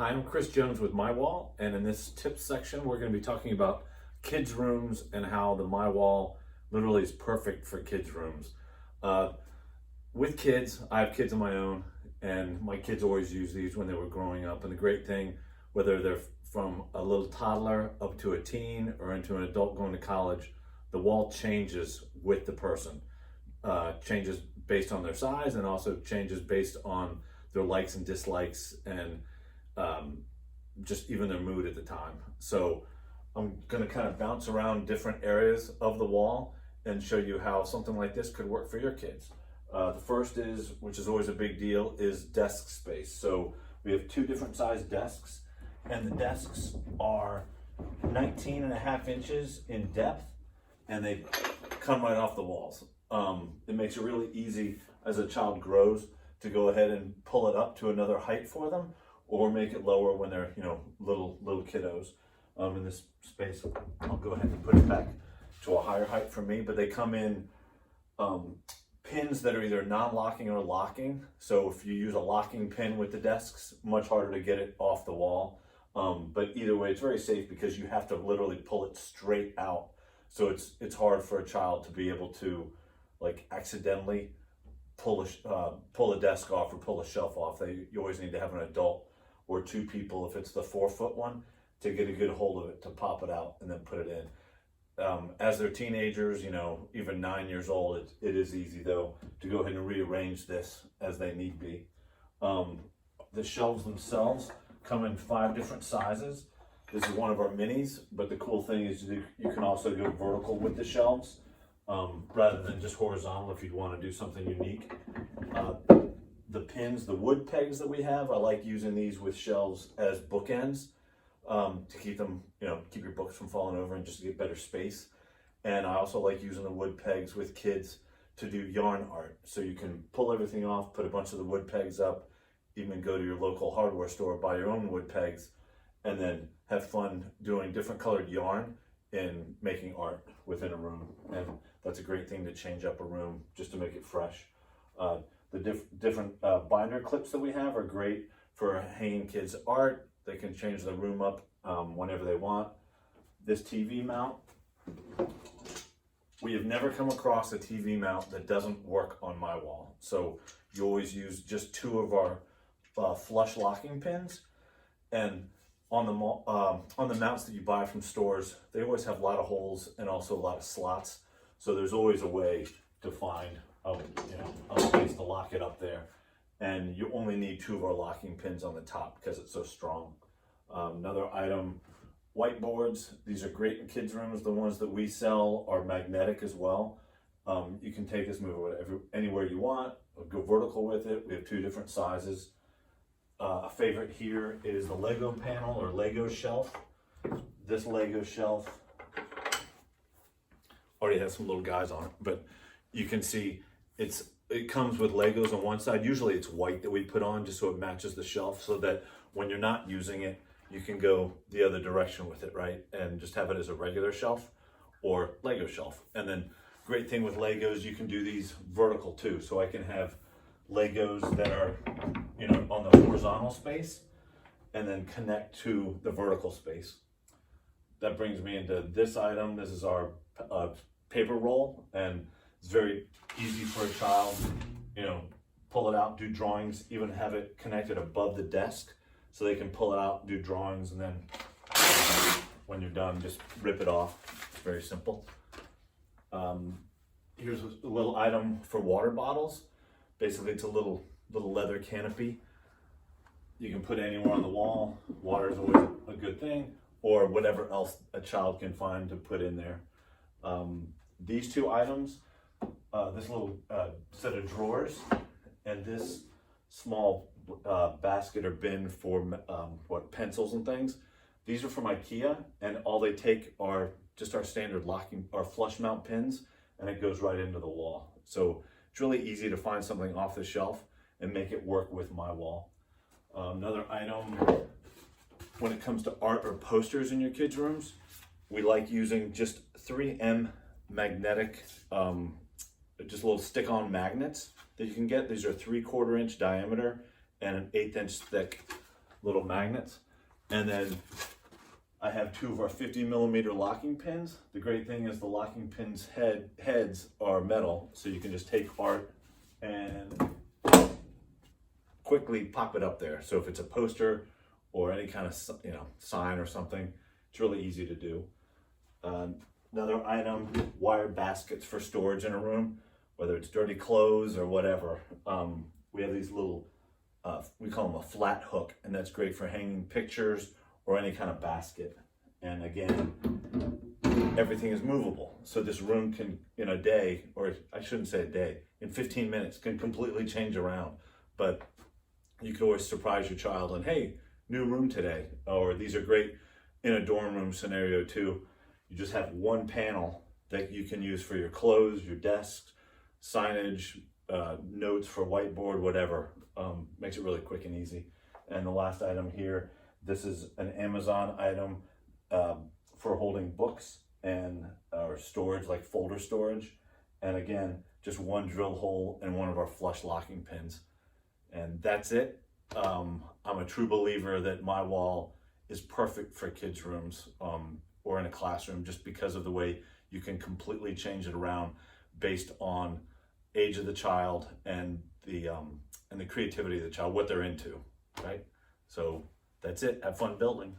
Hi, I'm Chris Jones with myWall, and in this tips section, we're going to be talking about kids' rooms and how the myWall literally is perfect for kids' rooms. With kids, I have kids of my own, and my kids always use these when they were growing up. And the great thing, whether they're from a little toddler up to a teen or into an adult going to college, the wall changes with the person. Changes based on their size and also changes based on their likes and dislikes and just even their mood at the time. So I'm going to kind of bounce around different areas of the wall and show you how something like this could work for your kids. The first is, which is always a big deal, is desk space. So we have two different size desks, and the desks are 19.5 inches in depth, and they come right off the walls. It makes it really easy as a child grows to go ahead and pull it up to another height for them, or make it lower when they're, little kiddos. In this space, I'll go ahead and put it back to a higher height for me, but they come in pins that are either non-locking or locking. So if you use a locking pin with the desks, much harder to get it off the wall. But either way, it's very safe because you have to literally pull it straight out. So it's hard for a child to be able to accidentally pull a desk off or pull a shelf off. You always need to have an adult or two people, if it's the 4-foot one, to get a good hold of it, to pop it out and then put it in. As they're teenagers, even 9 years old, it is easy though to go ahead and rearrange this as they need be. The shelves themselves come in 5 different sizes. This is one of our minis, but the cool thing is you can also go vertical with the shelves rather than just horizontal if you'd want to do something unique. The pins, the wood pegs that we have, I like using these with shelves as bookends. To keep them, keep your books from falling over and just to get better space. And I also like using the wood pegs with kids to do yarn art. So you can pull everything off, put a bunch of the wood pegs up, even go to your local hardware store, buy your own wood pegs, and then have fun doing different colored yarn and making art within a room. And that's a great thing to change up a room just to make it fresh. The different binder clips that we have are great for hanging kids' art. They can change the room up whenever they want. This TV mount, we have never come across a TV mount that doesn't work on myWall. So you always use just 2 of our flush locking pins, and on the mounts that you buy from stores, they always have a lot of holes and also a lot of slots. So there's always a way to find a place to lock it up there. And you only need 2 of our locking pins on the top because it's so strong. Another item, whiteboards. These are great in kids' rooms. The ones that we sell are magnetic as well. You can take this, move it anywhere you want, go vertical with it. We have 2 different sizes. A favorite here is the Lego panel or Lego shelf. This Lego shelf already has some little guys on it, but you can see it comes with Legos on one side. Usually it's white that we put on just so it matches the shelf, so that when you're not using it, you can go the other direction with it, right? And just have it as a regular shelf or Lego shelf. And then great thing with Legos, you can do these vertical too. So I can have Legos that are, on the horizontal space and then connect to the vertical space. That brings me into this item. This is our paper roll, and it's very easy for a child, pull it out, do drawings, even have it connected above the desk so they can pull it out, do drawings, and then when you're done, just rip it off. It's very simple. Here's a little item for water bottles. Basically, it's a little leather canopy. You can put anywhere on the wall. Water is always a good thing, or whatever else a child can find to put in there. These 2 items, this little set of drawers and this small basket or bin for pencils and things. These are from IKEA, and all they take are just our standard locking, our flush mount pins, and it goes right into the wall. So it's really easy to find something off the shelf and make it work with myWall. Another item, when it comes to art or posters in your kids' rooms, we like using just 3M magnetic, just little stick-on magnets that you can get. These are 3/4 inch diameter and an 1/8 inch thick. little magnets. And then I have 2 of our 50mm locking pins. The great thing is the locking pins heads are metal, so you can just take art and quickly pop it up there. So if it's a poster or any kind of sign or something, it's really easy to do. Another item, wire baskets for storage in a room, whether it's dirty clothes or whatever. We have these little, we call them a flat hook, and that's great for hanging pictures or any kind of basket. And again, everything is movable. So this room can, in a day, or I shouldn't say a day, in 15 minutes can completely change around. But you can always surprise your child and, hey, new room today. Or these are great in a dorm room scenario too. You just have one panel that you can use for your clothes, your desks, signage, notes for whiteboard, whatever. Makes it really quick and easy. And the last item here, this is an Amazon item for holding books and or storage, like folder storage. And again, just one drill hole and one of our flush locking pins. And that's it. I'm a true believer that myWall is perfect for kids' rooms or in a classroom, just because of the way you can completely change it around based on age of the child and the creativity of the child, what they're into, right? So that's it. Have fun building.